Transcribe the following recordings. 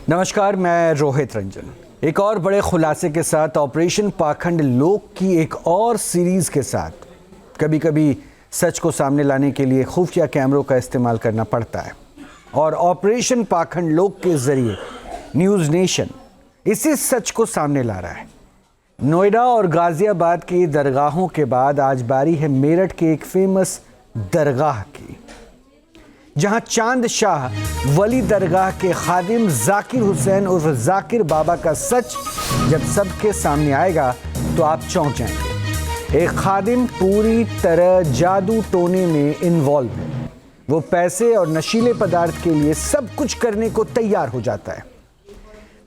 नमस्कार, मैं रोहित रंजन एक और बड़े खुलासे के साथ ऑपरेशन पाखंड लोक की एक और सीरीज के साथ। कभी कभी सच को सामने लाने के लिए खुफिया कैमरों का इस्तेमाल करना पड़ता है और ऑपरेशन पाखंड लोक के जरिए न्यूज़ नेशन इसी सच को सामने ला रहा है। नोएडा और गाजियाबाद की दरगाहों के बाद आज बारी है मेरठ के एक फेमस दरगाह की, जहां चांद शाह वली दरगाह के खादिम जाकिर हुसैन उर्फ जाकिर बाबा का सच जब सबके सामने आएगा तो आप चौंक जाएंगे। एक खादिम पूरी तरह जादू टोने में इन्वॉल्व है। वो पैसे और नशीले पदार्थ के लिए सब कुछ करने को तैयार हो जाता है।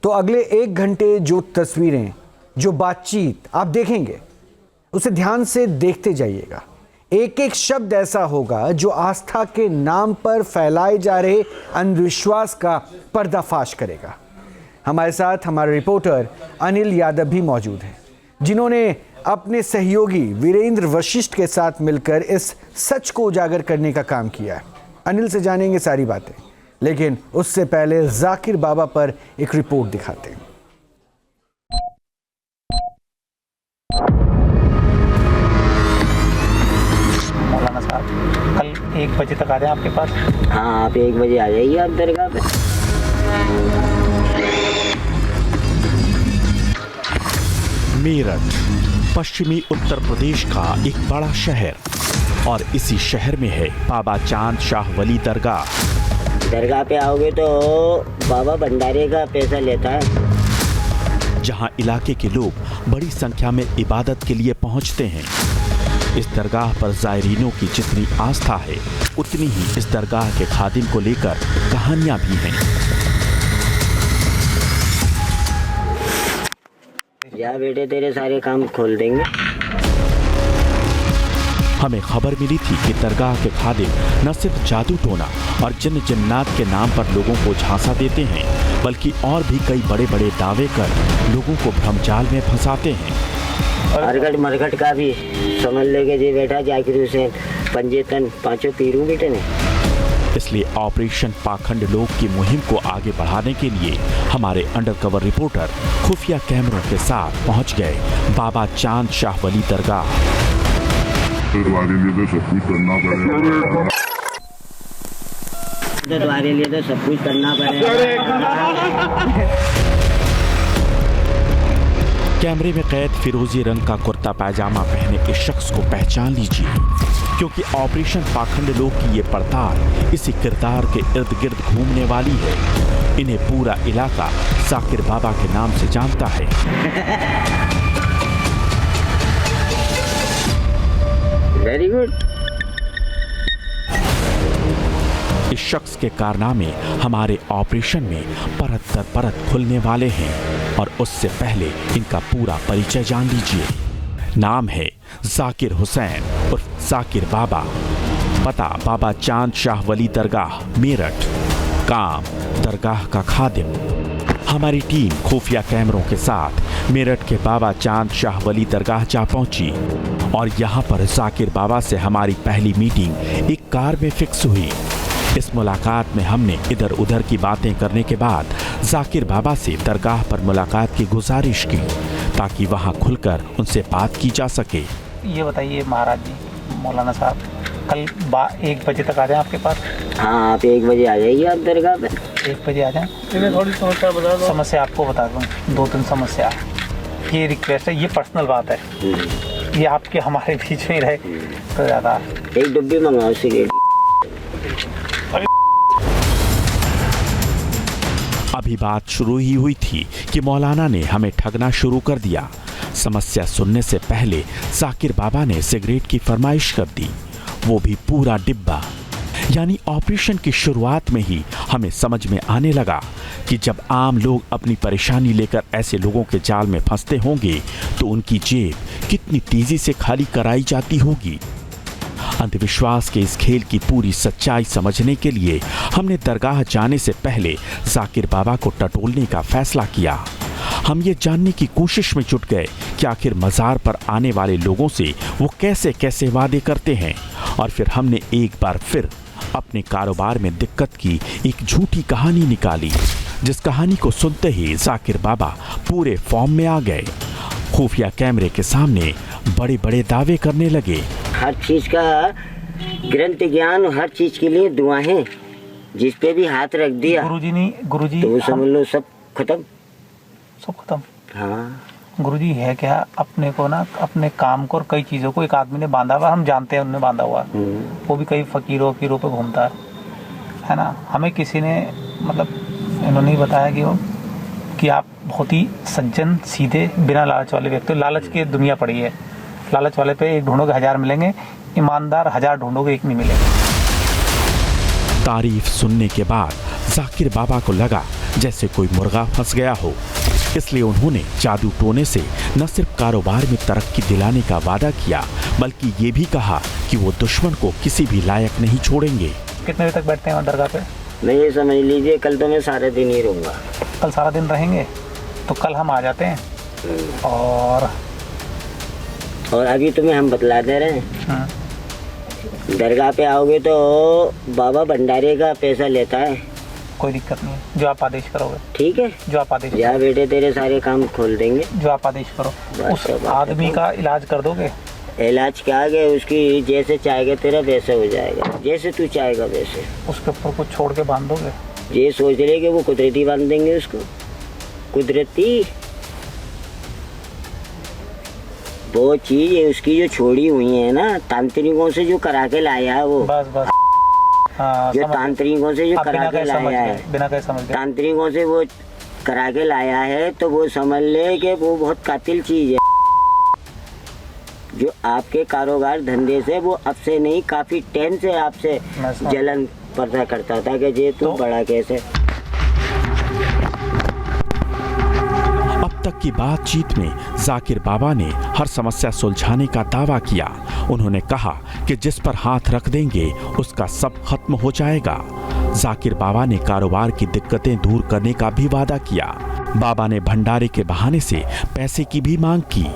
तो अगले 1 घंटे जो तस्वीरें, जो बातचीत आप देखेंगे, उसे ध्यान से देखते जाइएगा। एक एक शब्द ऐसा होगा जो आस्था के नाम पर फैलाए जा रहे अंधविश्वास का पर्दाफाश करेगा। हमारे साथ हमारे रिपोर्टर अनिल यादव भी मौजूद हैं, जिन्होंने अपने सहयोगी वीरेंद्र वशिष्ठ के साथ मिलकर इस सच को उजागर करने का काम किया है। अनिल से जानेंगे सारी बातें, लेकिन उससे पहले जाकिर बाबा पर एक रिपोर्ट दिखाते हैं। मौलाना साहब कल 1 बजे तक आ जाए आपके पास। हाँ, आप 1 बजे आ जाइए आप दरगाह पे। मेरठ पश्चिमी उत्तर प्रदेश का एक बड़ा शहर और इसी शहर में है बाबा चांद शाह वली दरगाह। दरगाह पे आओगे तो बाबा भंडारे का पैसा लेता है, जहां इलाके के लोग बड़ी संख्या में इबादत के लिए पहुंचते हैं। इस दरगाह पर जायरीनों की जितनी आस्था है, उतनी ही इस दरगाह के खादिम को लेकर कहानियां भी हैं। जा बेटे, तेरे सारे काम खोल देंगे। हमें खबर मिली थी कि दरगाह के खादिम न सिर्फ जादू टोना और जिन जिन्नात के नाम पर लोगों को झांसा देते हैं, बल्कि और भी कई बड़े बड़े दावे कर लोगों को भ्रमजाल में फंसाते हैं। अरगट मरगट का भी समझ लेके जी बेटा जाकिर हुसैन पंजेतन 5 पीरू बेटे ने। इसलिए ऑपरेशन पाखंड लोक की मुहिम को आगे बढ़ाने के लिए हमारे अंडरकवर रिपोर्टर खुफिया कैमरों के साथ पहुंच गए बाबा चांद शाह वली दरगाह। तुम्हारे लिए तो सब कुछ करना पड़ेगा। तुम्हारे लिए तो सब कुछ करना पड़ेगा। कैमरे में कैद फिरोजी रंग का कुर्ता पायजामा पहने इस शख्स को पहचान लीजिए, क्योंकि ऑपरेशन पाखंड लोक की ये पड़ताल इसी किरदार के इर्द गिर्द घूमने वाली है। इन्हें पूरा इलाका जाकिर बाबा के नाम से जानता है। Very good. इस शख्स के कारनामे हमारे ऑपरेशन में परत दर परत खुलने वाले हैं और उससे पहले इनका पूरा परिचय जान लीजिए। नाम है जाकिर हुसैन उर्फ जाकिर बाबा। पता बाबा चांद शाह वली दरगाह मेरठ। काम दरगाह का खादिम। हमारी टीम खुफिया कैमरों के साथ मेरठ के बाबा चांद शाह वली दरगाह जा पहुंची और यहाँ पर जाकिर बाबा से हमारी पहली मीटिंग एक कार में फिक्स हुई। इस मुलाकात में हमने इधर उधर की बातें करने के बाद जाकिर बाबा से दरगाह पर मुलाकात की गुजारिश की, ताकि वहां खुलकर उनसे बात की जा सके। ये बताइए महाराज जी, मौलाना साहब कल 1 बजे तक आ जाए आपके पास। हाँ, आप 1 बजे आ जाइए आप दरगाह पे। 1 बजे आ जाए। इन्हें थोड़ी समस्या बता दो। समस्या आपको बता दूँ, 2-3 समस्या। ये रिक्वेस्ट है, ये पर्सनल बात है, ये आपके हमारे बीच में रहे तो ज़्यादा। एक डब्बी मंगाओ सिगरेट। अभी बात शुरू ही हुई थी कि मौलाना ने हमें ठगना शुरू कर दिया। समस्या सुनने से पहले जाकिर बाबा ने सिगरेट की फरमाइश कर दी, वो भी पूरा डिब्बा। यानी ऑपरेशन की शुरुआत में ही हमें समझ में आने लगा कि जब आम लोग अपनी परेशानी लेकर ऐसे लोगों के जाल में फंसते होंगे तो उनकी जेब कितनी तेजी से खाली कराई जाती होगी। अंधविश्वास के इस खेल की पूरी सच्चाई समझने के लिए हमने दरगाह जाने से पहले जाकिर बाबा को टटोलने का फैसला किया। हम ये जानने की कोशिश में जुट गए कि आखिर मज़ार पर आने वाले लोगों से वो कैसे कैसे वादे करते हैं, और फिर हमने एक बार फिर अपने कारोबार में दिक्कत की एक झूठी कहानी निकाली। जिस कहानी को सुनते ही जाकिर बाबा पूरे फॉर्म में आ गए। खुफिया कैमरे के सामने बड़े बड़े दावे करने लगे। हर चीज का ग्रंथ ज्ञान, हर चीज के लिए दुआएं, जिस पे भी हाथ रख दिया गुरुजी तो वो समझ लो सब खत्म। हाँ गुरुजी है क्या, अपने को ना अपने काम को और कई चीजों को एक आदमी ने बांधा हुआ, हम जानते हैं उन्होंने बांधा हुआ, वो भी कई फकीरों पे घूमता है ना। हमें किसी ने मतलब इन्होंने ही बताया कि आप बहुत ही सज्जन, सीधे, बिना लालच वाले व्यक्ति। लालच की दुनिया पड़ी है, लालच वाले पे एक ढूंढोगे 1000 मिलेंगे, ईमानदार 1000 ढूंढोगे एक नहीं मिलेंगे। तारीफ सुनने के बाद जाकिर बाबा को लगा जैसे कोई मुर्गा फंस गया हो, इसलिए उन्होंने जादू टोने से न सिर्फ कारोबार में तरक्की दिलाने का वादा किया, बल्कि ये भी कहा कि वो दुश्मन को किसी भी लायक नहीं छोड़ेंगे। कितने बजे तक बैठते हैं दरगाह पे? नहीं, ये समझ लीजिए कल तो मैं सारा दिन ही रहूँगा। कल सारा दिन रहेंगे तो कल हम आ जाते हैं। और अभी तुम्हें हम बतला दे रहे हैं, दरगाह पे आओगे तो बाबा भंडारे का पैसा लेता है। कोई दिक्कत नहीं है, जो आप आदेश करोगे। ठीक है, जो आप आदेश जा बेटे, तेरे सारे काम खोल देंगे। जो आप आदेश करो। उस आदमी का इलाज कर दोगे? इलाज क्या है, उसकी जैसे चाहेगा तेरा वैसे हो जाएगा, जैसे तू चाहेगा वैसे। उसके ऊपर कुछ छोड़ के बांध दोगे? ये सोच रहे कि वो कुदरती बांध देंगे उसको, कुदरती वो चीज है उसकी जो छोड़ी हुई है ना, तांत्रिकों से जो करा के लाया है वो। बस हाँ, जो तांत्रिकों से जो करा के लाया है, बिना कहे समझ गए, तांत्रिकों से वो करा के लाया है, तो वो समझ ले कि वो बहुत कातिल चीज है। जो आपके कारोबार धंधे से वो अब से नहीं, काफी टाइम से आपसे जलन पर्दा करता था कि ये तू बड़ा कैसे। अब तक की बातचीत में जाकिर बाबा ने हर समस्या सुलझाने का दावा किया। उन्होंने कहा कि जिस पर हाथ रख देंगे उसका सब खत्म हो जाएगा। जाकिर बाबा ने कारोबार की दिक्कतें दूर करने का भी वादा किया। बाबा ने भंडारे के बहाने से पैसे की भी मांग की।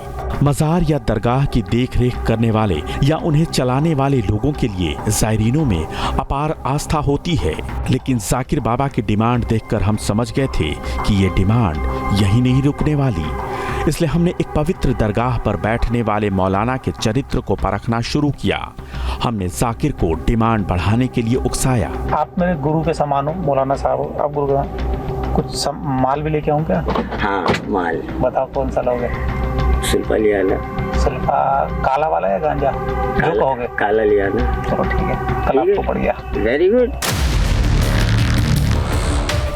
मजार या दरगाह की देखरेख करने वाले या उन्हें चलाने वाले लोगों के लिए जायरीनों में अपार आस्था होती है, लेकिन जाकिर बाबा की डिमांड देखकर हम समझ गए थे कि ये डिमांड यहीं नहीं रुकने वाली। इसलिए हमने एक पवित्र दरगाह पर बैठने वाले मौलाना के चरित्र को परखना शुरू किया। हमने जाकिर को डिमांड बढ़ाने के लिए उकसाया। आप मेरे गुरु के समान हो मौलाना साहब, आप गुरु का कुछ माल भी लेके आऊं क्या? हाँ माल बताओ कौन सा लोगे? सुल्फा लिया ना। सुल्फा काला वाला या गांजा? जो कहोगे। काला लिया ना। चलो ठीक है, कल आपको पड़ गया। Very good.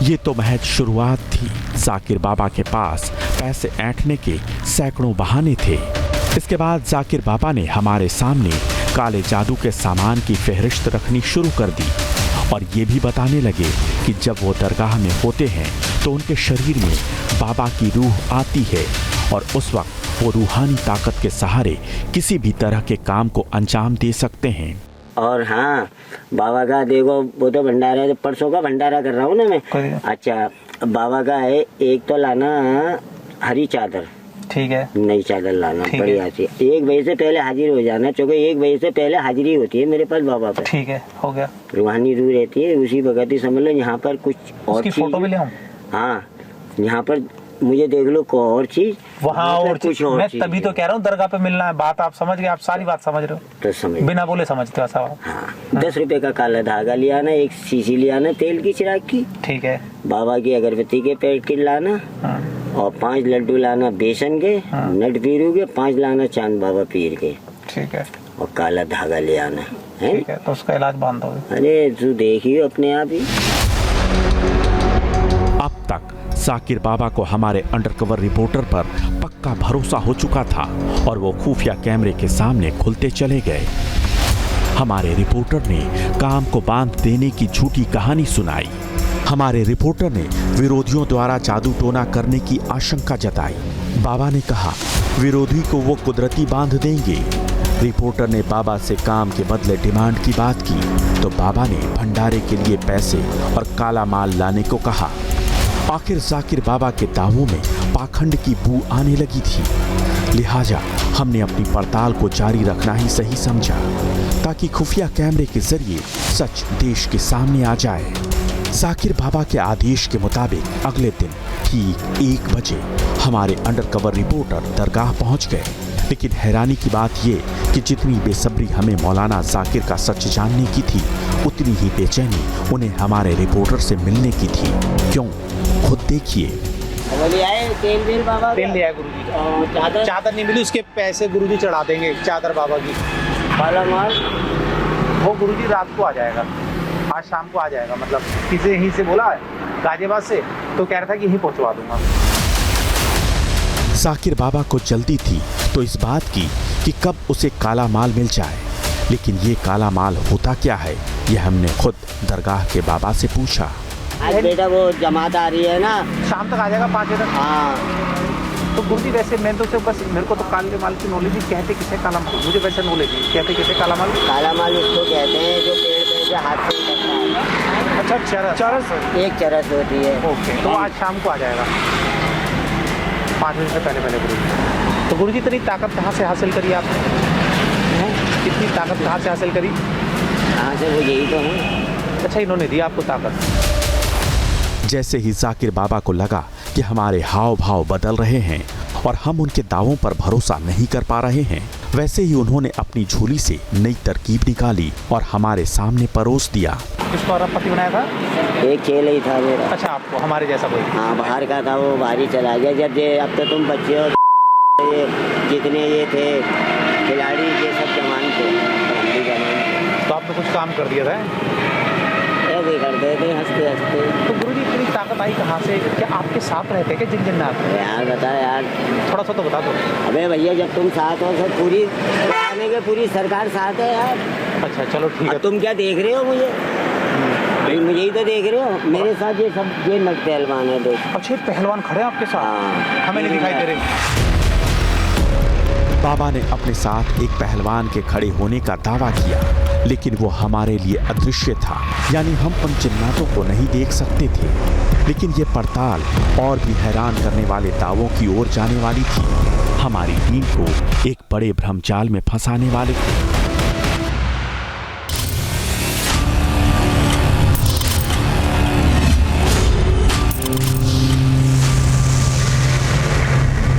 ये तो महज शुरुआत थी। जाकिर बाबा के पास पैसे ऐंठने के सैकड़ों बहाने थे। इसके बाद जाकिर बाबा ने हमारे सामने काले जादू के सामान की फहरिस्त रखनी शुरू कर दी और ये भी बताने लगे कि जब वो दरगाह में होते हैं तो उनके शरीर में बाबा की रूह आती है और उस वक्त वो रूहानी ताकत के सहारे किसी भी तरह के काम को अंजाम दे सकते हैं। और हाँ, बाबा का देखो वो तो भंडारा है, परसों का भंडारा कर रहा हूँ ना मैं। अच्छा, बाबा का है, एक तो लाना हरी चादर, ठीक है, नई चादर लाना बढ़िया सी। 1 बजे से पहले हाजिर हो जाना, क्योंकि 1 बजे से पहले हाजिरी होती है मेरे पास बाबा पे। ठीक है, हो गया। रूहानी रूह रहती है, उसी वक्त ही समझ लो। यहाँ पर कुछ और चीज, फोटो भी ले आऊं? हाँ, यहाँ पर मुझे देख लो को और चीज, वहाँ और कुछ और। मैं तभी तो कह रहा हूँ दरगाह पे मिलना है। बात आप समझ गए, आप सारी बात समझ रहे हो तो समझ, बिना बोले समझते हो ऐसा। हाँ, 10 रुपए का काला धागा लिया ना, 1 शीशी लिया ना तेल की चिराग की, ठीक है, बाबा की अगरबत्ती के पैकेट लाना, और 5 लड्डू लाना बेसन के, नट पीरू के, 5 लाना चांद बाबा पीर के, ठीक है, और काला धागा ले आना है, ठीक है। तो उसका इलाज बांध दोगे? अरे तू देखियो अपने आप ही। अब तक जाकिर बाबा को हमारे अंडरकवर रिपोर्टर पर पक्का भरोसा हो चुका था और वो खुफिया कैमरे के सामने खुलते चले गए। हमारे रिपोर्टर ने काम को बांध देने की झूठी कहानी सुनाई। हमारे रिपोर्टर ने विरोधियों द्वारा जादू टोना करने की आशंका जताई। बाबा ने कहा विरोधी को वो कुदरती बांध देंगे। रिपोर्टर ने बाबा से काम के बदले डिमांड की बात की तो बाबा ने भंडारे के लिए पैसे और काला माल लाने को कहा। आखिर जाकिर बाबा के दावों में पाखंड की बू आने लगी थी, लिहाजा हमने अपनी पड़ताल को जारी रखना ही सही समझा ताकि खुफिया कैमरे के जरिए सच देश के सामने आ जाए। जाकिर बाबा के आदेश के मुताबिक अगले दिन ठीक 1 बजे हमारे अंडरकवर रिपोर्टर दरगाह पहुंच गए। लेकिन हैरानी की बात ये कि जितनी बेसब्री हमें मौलाना जाकिर का सच जानने की थी, उतनी ही बेचैनी उन्हें हमारे रिपोर्टर से मिलने की थी। क्यों, खुद देखिए। तेल बिल बाबा तेल लिया है गुरुजी। चादर नहीं मिली, उसके पैसे गुरुजी चढ़ा देंगे चादर बाबा की। माल वो गुरुजी रात को आ जाएगा, आज शाम को आ जाएगा। मतलब किसी यहीं से बोला गाजियाबाद से, तो कह रहा था कि यहीं पहुंचवा दूंगा। जाकिर बाबा को जल्दी थी तो इस बात की कि कब उसे काला माल मिल जाए। लेकिन ये काला माल होता क्या है, ये हमने खुद दरगाह के बाबा से पूछा। आज बेटा वो जमात आ रही है ना, शाम तक आ जाएगा 5 बजे तक। हाँ तो गुरुजी वैसे मैं तो बस मेरे को तो काले माल की नॉलेज ही, कहते किसे काला माल, मुझे वैसे नॉलेज नहीं कहते किसे काला माल। काला माल उसको कहते हैं जो पेड़ पे हाथ से निकलता है। अच्छा, चरस। एक चरस होती है। ओके, तो आज शाम को आ जाएगा 5 बजे से पहले गुरुजी। तो गुरुजी इतनी ताकत कहाँ से हासिल करी आपने? इतनी ताकत कहाँ से हासिल करी? कहाँ से, वो यही तो है। अच्छा, इन्होंने दी आपको ताकत। जैसे ही जाकिर बाबा को लगा कि हमारे हाव भाव बदल रहे हैं और हम उनके दावों पर भरोसा नहीं कर पा रहे हैं, वैसे ही उन्होंने अपनी झोली से नई तरकीब निकाली और हमारे सामने परोस दिया। किसको और पति बनाया था? एक खेल ही था मेरा। अच्छा, आपको हमारे जैसा कोई? हाँ, बाहर का था वो, बाहर ही चला गया। जब ये अब तो तुम बच्चे हो, ये जितने ये थे खिलाड़ी, ये सब जवान थे, तो आपने कुछ काम कर दिया था? ऐसे करते थे हंसते हंसते। तो गुरुजी इतनी ताकत आई कहाँ से? क्या आपके साथ रहते क्या जिन जिन आते? यार बता यार, थोड़ा सा तो बता दो। अबे भैया, जब तुम साथ हो तो पूरी आने के पूरी सरकार साथ है यार। अच्छा, चलो ठीक है। तुम क्या देख रहे हो मुझे? मुझे ही तो देख रहे हो। मेरे साथ ये सब ये नट पहलवान है, देख। अच्छे पहलवान खड़े हैं आपके साथ? हाँ। हमें नहीं दिखाई दे रहे। बाबा ने अपने साथ एक पहलवान के खड़े होने का दावा किया, लेकिन वो हमारे लिए अदृश्य था, यानी हम उन जिन्नातों को नहीं देख सकते थे। लेकिन ये पड़ताल और भी हैरान करने वाले दावों की ओर जाने वाली थी, हमारी टीम को एक बड़े भ्रमजाल में फंसाने वाले थे।